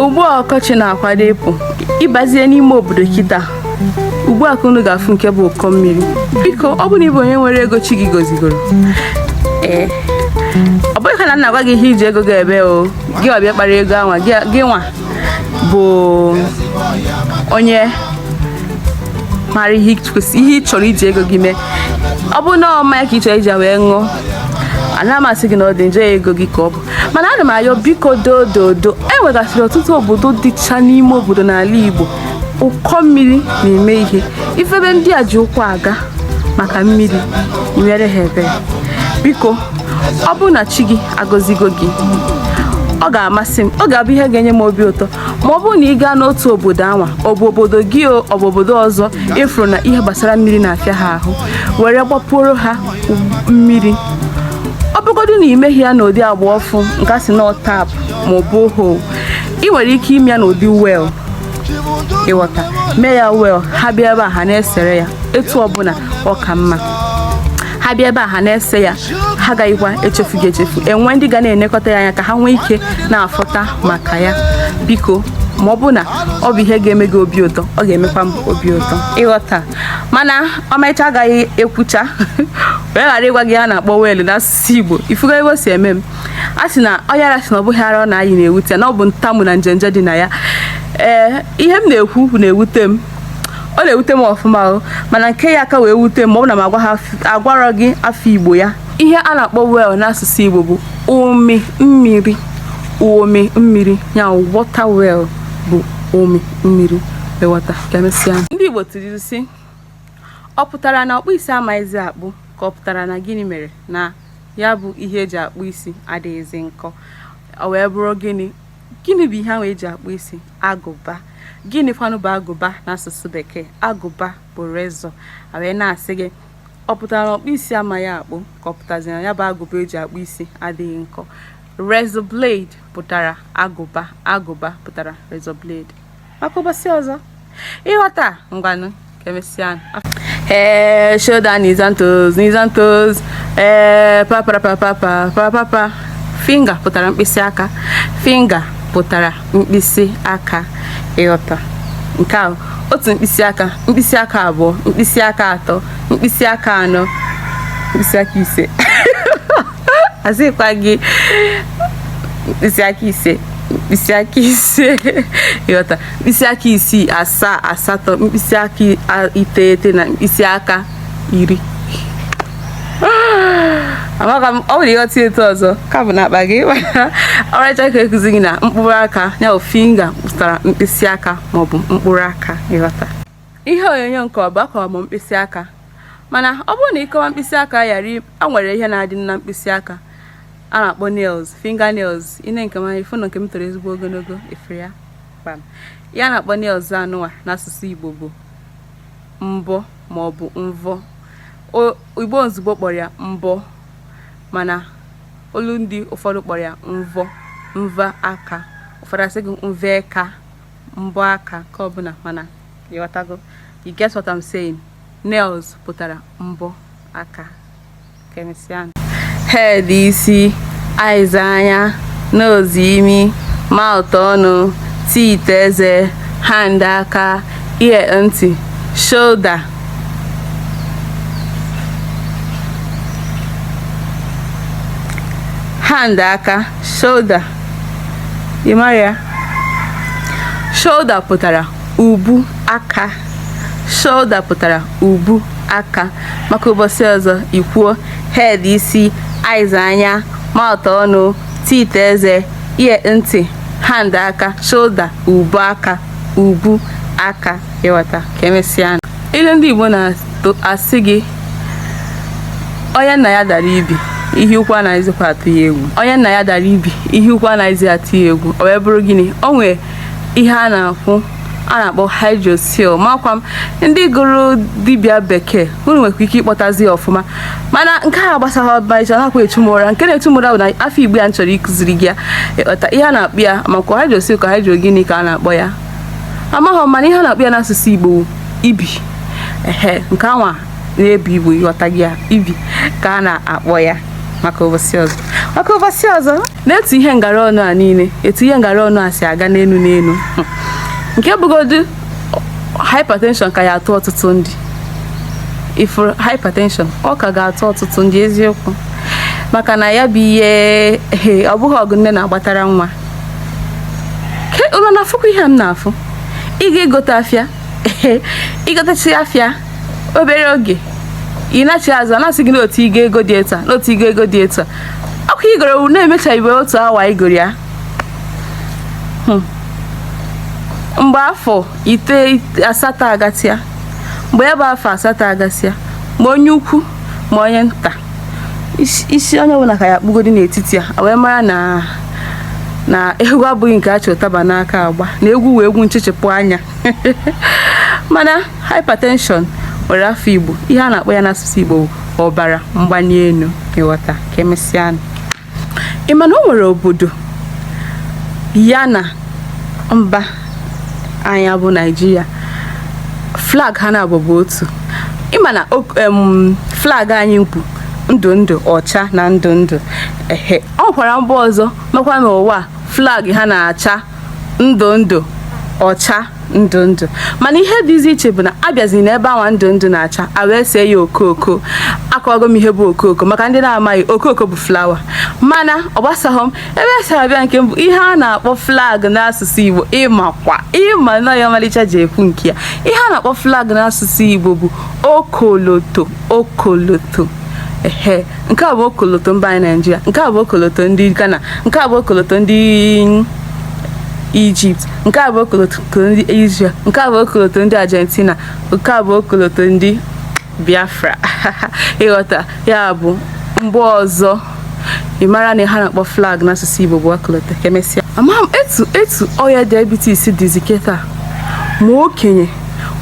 ugbu a ọkọchị na-akwado ịpụ ịbazie n'ime obodo kita. Ugbu a ka unu ga-afụ nke bụ ụkọ mmiri. Biko ọ bụ na ịbụ onye nwere ego chi gị gozigoro, ọ bụghị ka na nna gwa gị ihe iji ego ga-ebe o gị ọbịa kpara ego anwa gị nwa bụ onye mara ihe ị chọrọ iji ego gị mee. Ọ bụ na ọma ka ị chọrọ iji wee ṅụọ, ana amasị gị na ọ dị njọ ego gị ka ọ bụ, mana ana m ayọ biko dododo enwegasịrị ọtụtụ obodo dịcha n'ime obodo n'ala Igbo ụkọ mmiri na-eme ihe ifebe ndị a ji ụkwụ aga maka mmiri nyere ha ebere. Biko ọ bụ na chi gị agọzigo gị, ọ ga-amasị m, ọ ga-abụ ihe ga-enye m obi ụtọ ma ọ bụrụ na ị gaa n'otu obodo anwa ọ bụ obodo gị ọ bụ obodo ọzọ ịfụrụ na ihe gbasara mmiri na-afịa ha ahụ were gbapụrụ ha mmiri. Ọ bụgodu na imeghi ya n'ụdị agba ọfụ nke a sị na tap ma ọ bụ hole, ị nwere ike ime ya n'ụdị well, ịghọta, mee ya well. Ha bịa ebe a ha na-esere ya etu ọbụla ọ ka mma. Ha bịa ebe a ha na-ese ya, ha gaghịkwa echefu gị echefu. Enwe ndị ga na-enekọta ya anya ka ha nwee ike na-afụta maka ya. Biko ma ọ bụ na ọ bụ ihe ga-eme gị obi ụtọ, ọ ga-emekwa m obi ụtọ, ịghọta. Mana ọmarịcha agaghị ekwucha wee ghara ịgwa gị a na-akpọ welu n'asụsụ Igbo. Ifugo ebe o si eme m, a sị na ọ yara sị na ọ bụghị ara ọ na-ayị na-ewute na ọ bụ ntamu na njenje dị na ya. Ihe m na-ekwu na-ewute m, ọ na-ewute m ọfụma o, mana nke ya aka wee wute m ma ọ bụ na m agwarọ gị afọ Igbo ya. Ihe a na-akpọ well n'asụsụ Igbo bụ ome mmiri. Ome mmiri ya water well bụ ome mmiri, ewata ka emesịa. Ndị Igbo tiri sị, ọ pụtara na ọkpụ isi amaghịzi akpụ ka ọ pụtara na gịnị mere na ya bụ ihe eji akpụ isi adịghịzi nkọ. O wee bụrụ gịnị bụ ihe ahụ eji akpụ isi? Agụba. Gịnị kwanụ bụ agụba n'asụsụ Bekee? Agụba bụ rezọ. A wee na-asị gị, ọ pụtara na ọkpụ isi amaghị akpụ ka ọ pụtazi na ya bụ agụba eji akpụ isi adịghị nkọ. Razor blade pụtara agụba, agụba pụtara razor blade. Maka ụbọchị ọzọ ịghọta ngwanụ ka emesịa. Shoulder, knees and toes, papa. Finger pụtara mkpịsị aka. Finger pụtara mkpịsị aka, ịghọta. Nke a otu mkpịsị aka abụọ, mkpịsị aka atọ, mkpịsị aka anọ, mkpịsị aka ise. Asịkwa gị mkpịsị aka ise, ịghọta. Mkpịsị aka isii, asaa, asatọ, mkpịsị aka iteghete na mkpịsị aka 10. Amaka m ọ bụrụ ịghọta etu ọzọ ka bụ n'akpa gị. Ọmarịcha ka ekuzi gị na mkpụrụ aka ya bụ finger pụtara mkpịsị aka maọbụ mkpụrụ aka, ịghọta. Ihe onyonyo nke ọba akọwa m mkpịsị aka, mana ọ bụrụ na ịkọwa mkpịsị aka yari, a nwere ihe na-adị na mkpịsị aka a na-akpọ nails, finger nails. Ine nke m ifu na nke m toro ezigbo ogologo efe ya kpam. Ya na-akpọ nails anụwa n'asụsụ Igbo bụ mbọ maọbụ mvọ. Igbo ozugbo kpọrọ ya mbọ, mana olu ndị ụfọdụ kpọrọ ya mvọ, mva aka. Ụfọdụ asị gị mve aka, mbọ aka, ka ọbụla, mana ịghọtago. You get what I'm saying? Nails pụtara mbọ aka. Kemisian. Head isi, eyes anya, nose imi, mouth ọnụ, teeth eze, hand aka, ear ntị, shoulder. Hand aka, shoulder. Ịmara? Shoulder pụtara ubu aka. Shoulder pụtara ubu aka. Maka ụbọchị ọzọ ikwuo head isi, eyes anya, mouth ọnụ, teeth eze, ear ntị, hand aka, shoulder, ubu aka, ubu aka, ịghọta ka emesịa. Ile ndị Igbo na-asị gị onye nna ya dara ibi, ihe ukwu anaghịzikwa atụ ya egwu. Onye nna ya dara ibi, ihe ukwu anaghịzi atụ ya egwu. O wee bụrụ gịnị? O nwee ihe a na-akpọ HYDROCELE. Makwa m ndị gụrụ dibịa bekee unu nwekwa ike ịkpọtazi ọfụma, mana nke a gbasara ọbaịcha nakwa etumụra. Nke na-etumụra bụ na afọ Igbo ya chọrọ ịkụziri gị ya, ịghọta. Ihe a na-akpọ ya makwa HYDROCELE ka hydro gịnị ka a na-akpọ ya amaghọ, mana ihe a na-akpọ ya n'asụsụ Igbo ibi. Nke anwa na-ebi Igbo, ịghọta gị ya, ibi ka a na-akpọ ya. maka ụbọchị ọzọ na-etu ihe ngara ọnụ a niile, etu ihe ngara ọnụ a si aga n'enu nke bụgodu hypertension ka ya atụ ọtụtụ ndị. Ifuru hypertension ọ ka ga-atụ ọtụtụ ndị eziokwu, maka na ya bụ ihe ọ bụghị ọgụ nne na-agbatara nwa. Ụlọ na-afụkwa ihe m na-afụ, ị ga-egote afịa igotechi afịa obere oge ị na-achị azụ na-asị gị n'otu ị ga-ego dị etu a, n'otu ị ga-ego dị etu a. Ọkụ igoro na-emechaghị otu awa igoro ya. Mgbe afọ asatọ agasịa, mgbe ebe afọ asatọ agasịa, ma onye ukwu ma onye nta, isi onye ọbụla ka ya kpugodi n'etiti a wee mara na egwu abụghị nke achị ụtaba n'aka agba, na egwu wee egwu nchichipụ anya. Mana hypertension nwere afọ Igbo, ihe a na-akpọ ya n'asụsụ Igbo ọbara mgbali elu. Ịghọta ka emesịa. Ị ma na o nwere obodo ya na mba anya bụ Naịjirịa, flag ha na-abụbụ otu. Ị ma na flag anyị bụ ndụ ndụ ọcha na ndụ ndụ. Ọ nwekwara mba ọzọ makwa n'ụwa flag ha na-acha ndụ ndụ ọcha ndụ ndụ, mana ihe dị iche bụ na abịazi n'ebe awa ndụ ndụ na-acha a wee see ya okooko. Akọwago m ihe bụ okooko maka ndị na-amaghị, okooko bụ flawa, mana ọ gbasaghọ m ebe esi abịa nke mbụ ihe a na-akpọ flag n'asụsụ Igbo. Ịma na ya ọmalịcha ji ekwu nke ya. Ihe a na-akpọ flag n'asụsụ Igbo bụ okoloto. Nke a bụ okoloto mba anyị Naịjirịa, nke a bụ okoloto ndị Ghana, nke a bụ okoloto ndị Egypt, nke a bụ okoloto ndị Israel, nke a bụ okoloto ndị Argentina, nke a bụ okoloto ndị Biafra. Ịghọta ya bụ mgbe ọzọ ị mara na ha na-akpọ flag n'asụsụ Igbo bụ okoloto. Ka emesịa, ama m etu ọya diabetes dịzi kịta, ma okenye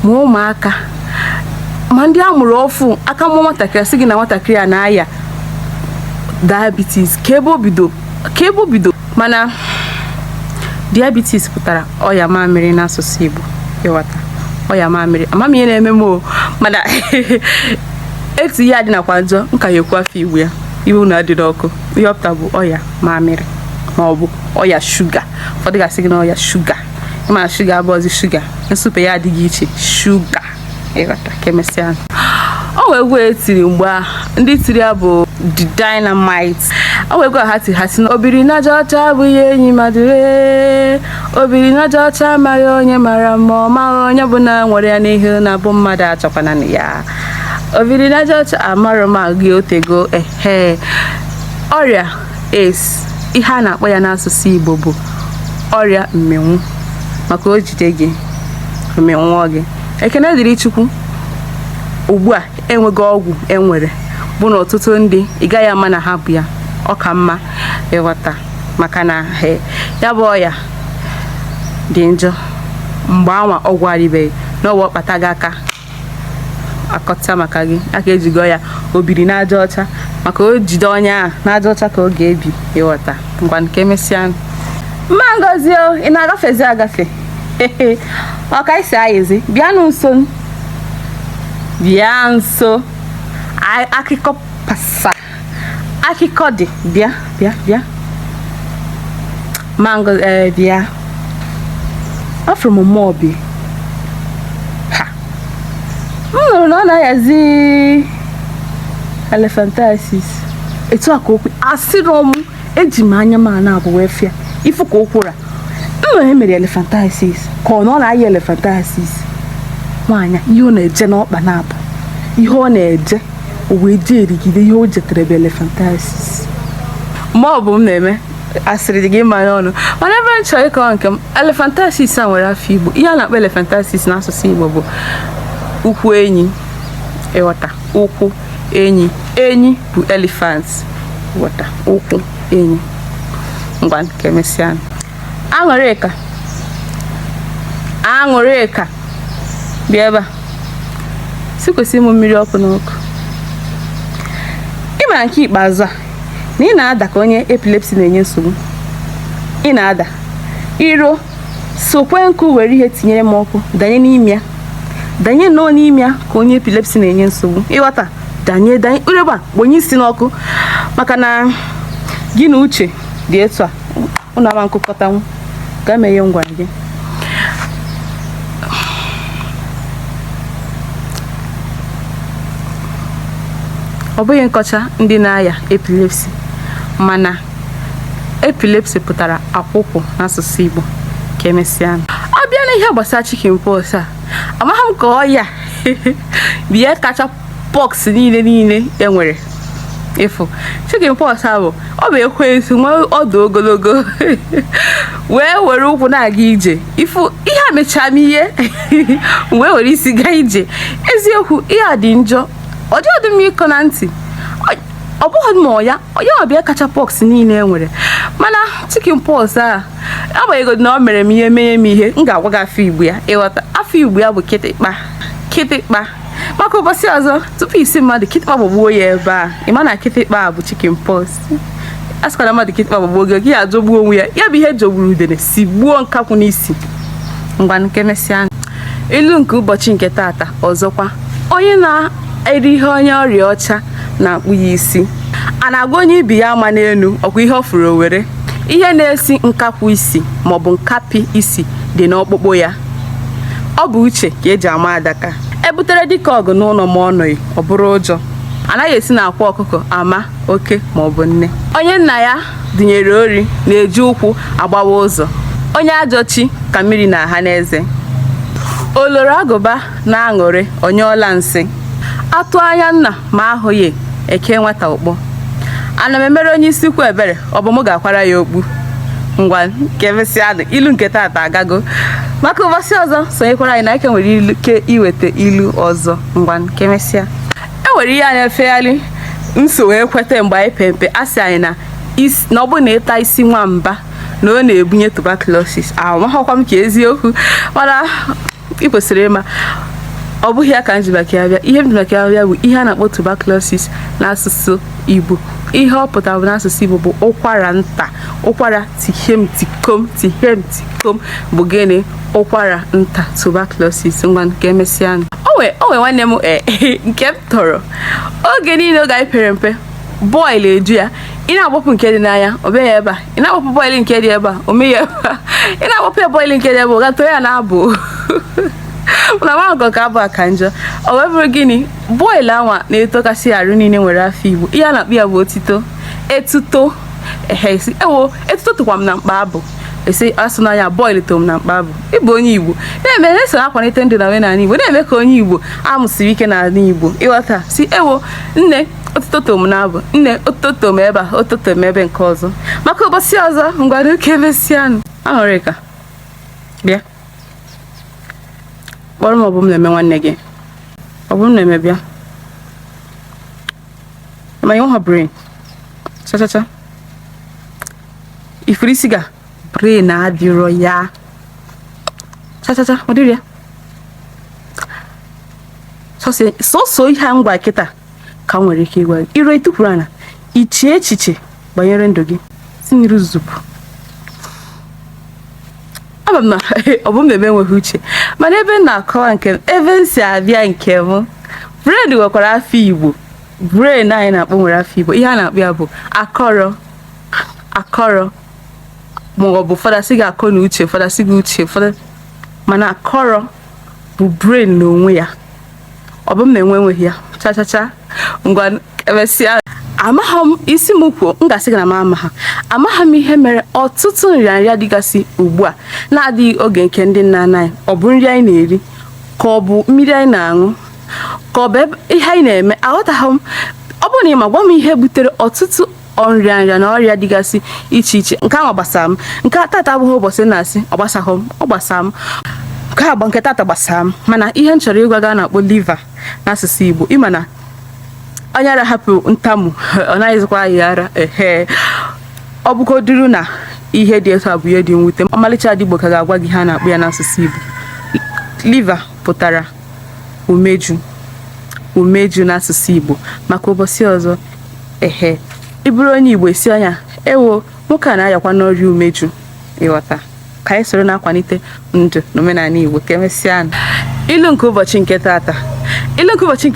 ma ụmụaka ma ndị a mụrụ ọfụ. Aka mụọ nwatakịrị sị gị na nwatakịrị a na-aya diabetes ka ebe o bido. Mana diabetes pụtara ọya mamịrị n'asụsụ Igbo. Ịghọta ọya mamịrị, ama m ihe na-eme m mana etu ihe adị nakwa njọ nka ya ekwu afọ Igbo ya iwu na adị n'ọkụ. Ihe ọpụta bụ ọya mamịrị ma ọ bụ ọya shuga. Ụfọdụ ga-asị gị na ọya shuga, ịma shuga abụọzi shuga, nsupe ya adịghị iche, shuga. Ịghọta ka emesịa. O wee egwu etiri mgbe ndị tiri ya bụ The Dynamite. O wee egwu ha si na obiri n'aja ọcha abụghị enyi mmadụ. Obiri n'aja ọcha amaghị onye mara mma, ọ maghị onye bụ na nwere ya n'ihu na-abụ mmadụ achọkwana na ya. Obiri n'aja ọcha amarụ ma gị otego. Ọrịa AIDS, ihe a na-akpọ ya n'asụsụ Igbo bụ ọrịa mmenwu, maka o jide gị mmenwụọ gị. Ekene dịrị Chukwu, ugbu a enweghị ọgwụ enwere bụ na ọtụtụ ndị ị gaghị ama na ha bụ ya. Ọ ka mma ịghọta, maka na ya bụ ọya dị njọ. Mgbe anwa ọgwụ adịbeghị n'ọwa ọkpata gị aka akọta maka gị, aka ejigo ya obiri n'aja ọcha, maka o jide onye a n'aja ọcha ka ọ ga-ebi. Ịghọta ngwa nke emesịa. Mma Ngozi, ị na-agafezi agafe ọka isi ayịzi bịanụ nso, bịa nso. Akụkọ pasa, akụkọ dị, bịa mango. Bịa afọ m obi ha m nụrụ na ọ na-ahazi elephantiasis. Etu a ka okwu asịrị ọmụ eji m anya m na-abụ wee fịa ifu ka okwura emere elephantiasis ka ọ na-aya elephantiasis. Nwaanyị ihe ọ na-eje n'ọkpa na-abụ ihe ọ na-eje o wee jee erigide ihe o jetere bụ elephantiasis. Ma ọ bụ m na-eme asịrị gị ịma n'ọnụ, mana ebe m chọrọ ịkọwa nke m, elephantiasis a nwere afọ Igbo. Ihe a na-akpọ elephantiasis n'asụsụ Igbo bụ ụkwụ enyi. Ịghọta ụkwụ enyi, enyi bụ elephant. Ịghọta ụkwụ enyi. Ngwa nke emesịa. Aṅụrịka bịa ebe a, si kwesị ịmụ mmiri ọkụ n'ọkụ. Ị mara nke ikpeazụ a na ị na-ada ka onye epilepsy na-enye nsogbu. Ị na-ada iro sokwe nkụ were ihe tinyere m ọkụ danye n'ime ya, danye nọ n'ime ya ka onye epilepsy na-enye nsogbu. Ịghọta danye ureba gbonye isi n'ọkụ maka na gị na uche dị etu a unu ama nkụkọtanwu ga mee ihe ngwa gị. Ọ bụghị nkọcha ndị na-aya epilepsy, mana epilepsy pụtara akwụkwụ n'asụsụ Igbo ka emesịa. Ọ bịa na ihe gbasara chicken pox a, amaghị m ka ọ ya bịa kacha pox niile enwere ịfụ. Chicken pox a bụ ọ bụ ekwensu nwee ọdụ ogologo wee were ụkwụ na-aga ije ịfụ ihe a mechaa m ihe wee were isi gaa ije. Eziokwu ihe a dị njọ, ọ dị ọdụ m ịkọ na ntị. Ọ bụghị m ya ọbịa kacha pox niile enwere, mana chicken pox a agbanyeghị na ọ mere m ihe menye m ihe, m ga-agwa gị afọ Igbo ya ịghọta. Afọ Igbo ya bụ kịtịkpa. Maka ụbọchị ọzọ tupu isi mmadụ kịtịkpa gbagbuo ya ebe a, ịma na kịtịkpa bụ chicken pox. A sịkwara mmadụ kịtịkpa gbagbuo gị ya ajọgbuo onwe ya, ya bụ ihe jogburu udene si gbuo nkakwụ n'isi. Ngwa nke mesịa ilu nke ụbọchị nke tata ọzọkwa, onye na-eri ihe onye ọrịa ọcha na-akpụ ya isi. A na-agwa onye ibi ya ama n'elu ọkwa ihe ọ furu owere. Ihe na-esi nkakwụ isi maọbụ nkapi isi dị n'ọkpụkpụ ya. Ọ bụ uche ka eji ama adaka. Ebutere dịka ọgụ n'ụlọ ma ọ nọghị, ọ bụrụ ụjọ. Anaghị esi na akwa ọkụkọ ama oke maọbụ nne. Onye nna ya dịnyere ori na-eji ụkwụ agbawa ụzọ. Onye ajọchi ka mmiri na-aha n'eze. Oloro agụba na-aṅụrị onye ọla nsị. Atụ anya nna ma ahụghị eke nwata ụkpọ. Ana m emere onye isi ukwu ebere, ọ bụ m ga-akwara ya okpu. Ngwa nke mesịa ilu nke tata agago. Maka ụbọchị ọzọ sonyekwara anyị na ike nwere ike iweta ilu ọzọ. Ngwa nke mesịa enwere ihe a na-efegharị nso wee kweta mgbe anyị pempe asị anyị na ọ bụ na ịta isi nwamba na ọ na-ebunye tuberculosis. Amaghịkwa m ka eziokwu, mana ị kwesịrị ịma ọ bụghị ya ka njibaka ya bịa. Ihe njibaka ya bịa bụ ihe a na-akpọ tuberculosis n'asụsụ Igbo. Ihe ọ pụtara bụ n'asụsụ Igbo bụ ụkwara nta. Ụkwara tihem tikom bụ gịnị? Ụkwara nta, tuberculosis. Ngwa nke emesịa o nwe nwanne m nke m tọrọ oge niile oge anyị pere mpe bọịlụ eju ya. Ị na-agbapụ nke dị n'anya ọ bịa ya ebe a, ị na-agbapụ bọịlụ nke dị ebe a o mee ya ebe a, ị na-agbapụ ya bọịlụ nke dị ebe a ọ gatoo ya na-abụ na magọ ka abụ aka njọ. O wee bụrụ gịnị? Bọịlụ anwa na-etokasị arụ niile nwere afọ Igbo. Ihe a na-akpụ ya bụ etuto. Etuto tụkwa m na mkpa abụ. Asụ na ya bọịlụ to m na mkpa abụ. Ịbụ onye Igbo na-eme na-eso akwalite ndụ na omenala Igbo, na-eme ka onye Igbo amụsiri ike n'ala Igbo ịghọta. Nne otuto to m na-abụ, nne otuto m ebe a, otuto m ebe nke ọzọ. Maka ụbọchị ọzọ ngwa n'uke emesịanụ. Aṅụrịka bịa kpọrọ m, ọ bụ m na-eme nwanne gị, ọ bụ m na-eme bịa ma ihe brain chachacha ifuru isi ga brain adịrọ ya chachacha ọ dịrị ya sọsọ ihe a ngwa kịta ka nwere ike ịgwa gị. Iro itupụrụ ana iche echiche banyere ndụ gị si n'iru zupụ. Ọ bụ m na-eme enweghị uche, mana ebe m na-akọwa nke ebe m si abịa nke m, brain nwekwara afọ Igbo. Brain anyị na-akpọ nwere afọ Igbo. Ihe a na-akpọ ya bụ akọrọ ma ọ bụ ụfọdụ asị gị akọ na uche, ụfọdụ asị gị uche, ụfọdụ, mana akọrọ bụ brain n'onwe ya. Ọ bụ m na-enweghị ya chachacha. Ngwa emesịa amaghị m isi m kwuo m ga-asị gị na m amaghị. Amaghị m ihe mere ọtụtụ nrịanrịa dịgasị ugbu a na-adịghị oge nke ndị nna nna anyị. Ọ bụ nri anyị na-eri ka ọ bụ mmiri anyị na-aṅụ ka ọ bụ ihe anyị na-eme? Aghọtaghị m. Ọ bụrụ na ị ma gwa m ihe butere ọtụtụ nrịanrịa na ọrịa dịgasị iche iche. Nke ahụ gbasara m. Nke tata abụghị ụbọchị na-asị ọ gbasaghị m, ọ gbasara m. Nke agba nke tata gbasara m, mana ihe m chọrọ ịgwa gị a na-akpọ liver n'asụsụ Igbo. Ịma na onye ara hapụ ntamu ọ naghịzikwa ya ara. Ọ bụgoduru na ihe dị etu a bụ ihe dị mwute, ọmalịcha Igbo ka ga-agwa gị ha na-akpụ ya n'asụsụ Igbo. Liver pụtara umeju n'asụsụ Igbo. Maka ụbọchị ọzọ ị bụrụ onye Igbo esi anya nwoke a na-ayakwa n'ọrịa umeju ịghọta. Ka anyị soro na-akwalite ndụ na omenala Igbo ka emesịa. Ilu nke ụbọchị nke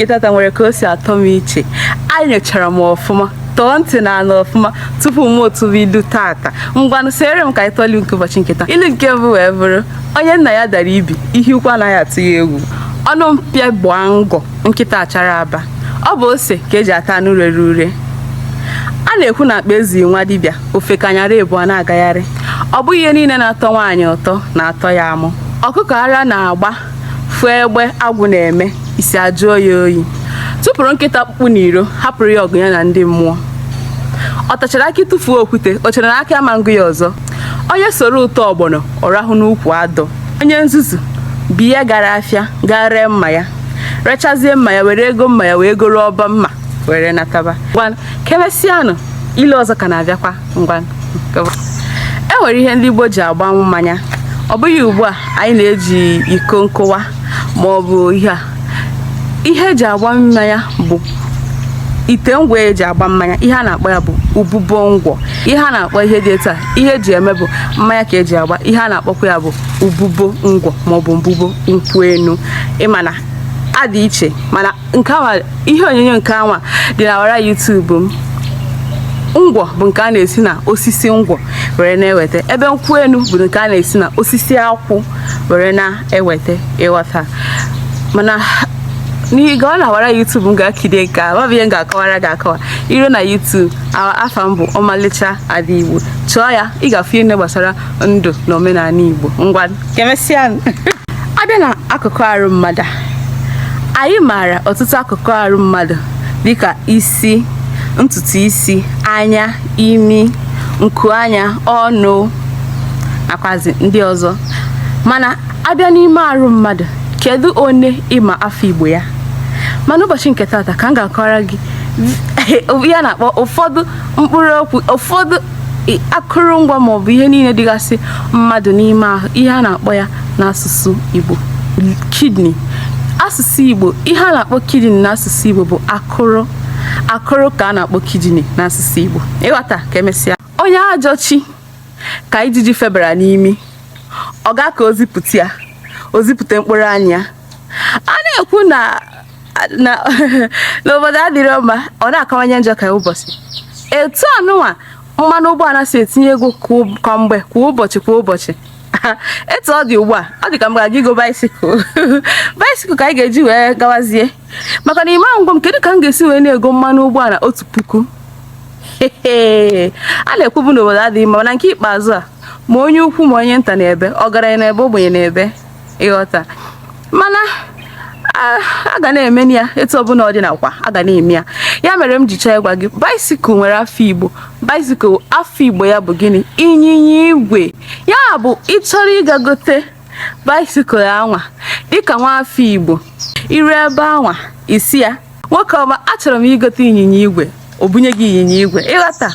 tata nwere ka o si atọ m iche. Anyị nyochara m ọfụma tọọ ntị na ala ọfụma tupu m otu ilu tata. Ngwanụ sere m ka anyị tọọ ilu nke ụbọchị nke taa. Ilu nke bụ wee bụrụ onye nna ya dara ibi ihe ukwu anaghị atụ ya egwu. Ọnụ mpịa gbaa ngọ nkịta achara aba. Ọ bụ ose ka eji ata anụ rere ure. A na-ekwu na akpa ezi nwa dibịa ofe kanyara ebu a na-agagharị. Ọ bụghị ihe niile na-atọ nwaanyị ụtọ na-atọ ya amụ. Ọkụkọ ara na-agba fụọ egbe agwụ na-eme isi ajụọ ya oyi. Tụpụrụ nkịta kpụkpụ n'iro hapụrụ ya ọgụ ya na ndị mmụọ. Ọ tachara aka tụfuo okwute o chere na aka ama ngụ ya ọzọ. Onye soro ụtọ ọgbọnọ ọ rahụ n'ukwu adọ. Onye nzuzu biya gara afịa gaa ree mma ya, rechazie mma ya were ego mma ya wee goro ọba mma were nataba. Ngwanụ kemesianụ ile ọzọ ka na-abịakwa. Ngwanụ e nwere ihe ndị Igbo ji agba mmanya. Ọ bụghị ugbu a anyị na-eji iko nkụwa ma ọ bụ ihe eji agba mmanya bụ ite ngwa eji agba mmanya. Ihe a na-akpọ ya bụ ububo ngwọ. Ihe a na-akpọ ihe dị etu a ihe eji eme bụ mmanya ka eji agba. Ihe a na-akpọkwa ya bụ ububo ngwọ ma ọ bụ mbubo nkwụ enu. Ịma na adị iche mana nke a ihe onyonyo nke anwa dị na wara YouTube m. Ngwọ bụ nke a na-esi na osisi ngwọ were na-eweta, ebe nkwụ enu bụ nke a na-esi na osisi akwụ were na-eweta. Ịghọta mana n'ihi ga ọ na-awara YouTube m ga-akide nke a ọ bụ ihe m ga-akọwara ga-akọwa iro na YouTube. Afa m bụ Ọmalịcha Ada Igbo. Chọọ ya ị ga-afụ ihe gbasara ndụ na omenala Igbo. Ngwa kemesịa. Abịa na akụkụ arụ mmadụ, anyị maara ọtụtụ akụkụ arụ mmadụ dịka isi, ntutu isi, anya, imi, nku anya, ọnụ nakwazi ndị ọzọ. Mana abịa n'ime arụ mmadụ, kedu onye ịma afọ Igbo ya? Mana ụbọchị nke tata ka m ga-akọrọ gị ya na-akpọ ụfọdụ mkpụrụ okwu, ụfọdụ akụrụngwa ma ọ bụ ihe niile dịgasị mmadụ n'ime ahụ. Ihe a na-akpọ ya n'asụsụ Igbo kidney. Asụsụ Igbo ihe a na-akpọ kidney n'asụsụ Igbo bụ akụrụ ka a na-akpọ kidney n'asụsụ Igbo. Ịghọta ka emesịa. Onye ajọchi ka ijiji febara n'imi, ọ ga ka ozipụta ya, ozipụta mkpụrụ anya. A na-ekwu na n'obodo adịrọ mma ọ na-akawanye njọ ka ụbọchị. Etu anụnwa mmanụ ụgbọala si etinye ego kwa mgbe kwa ụbọchị. Etu ọ dị ugbu a ọ dị ka m ga-aga igo bicycle. Bicycle ka anyị ga-eji wee gawazie maka na ime ngwa m kedu ka m ga-esi wee na-ego mmanụ ụgbọala 1,000. A na-ekwubu n'obodo adịghị mma mana nke ikpeazụ a ma onye ukwu ma onye nta na-ebe, ọgaranya na-ebe, ogbenye na-ebe. Ịghọta mana a ga na-eme ya etu ọbụla ọ dị nakwa a ga na-eme ya. Ya mere m ji chọọ ịgwa gị bicycle nwere afọ Igbo. Bicycle afọ Igbo ya bụ gịnị? Ịnyịnya igwe. Ya bụ ịchọrọ ịga gote bicycle anwa dịka nwa afọ Igbo, iru ebe anwa isi ya nwoke ọma achọrọ m igote ịnyịnya igwe, o bunye gị ịnyịnya igwe. Ịghọta.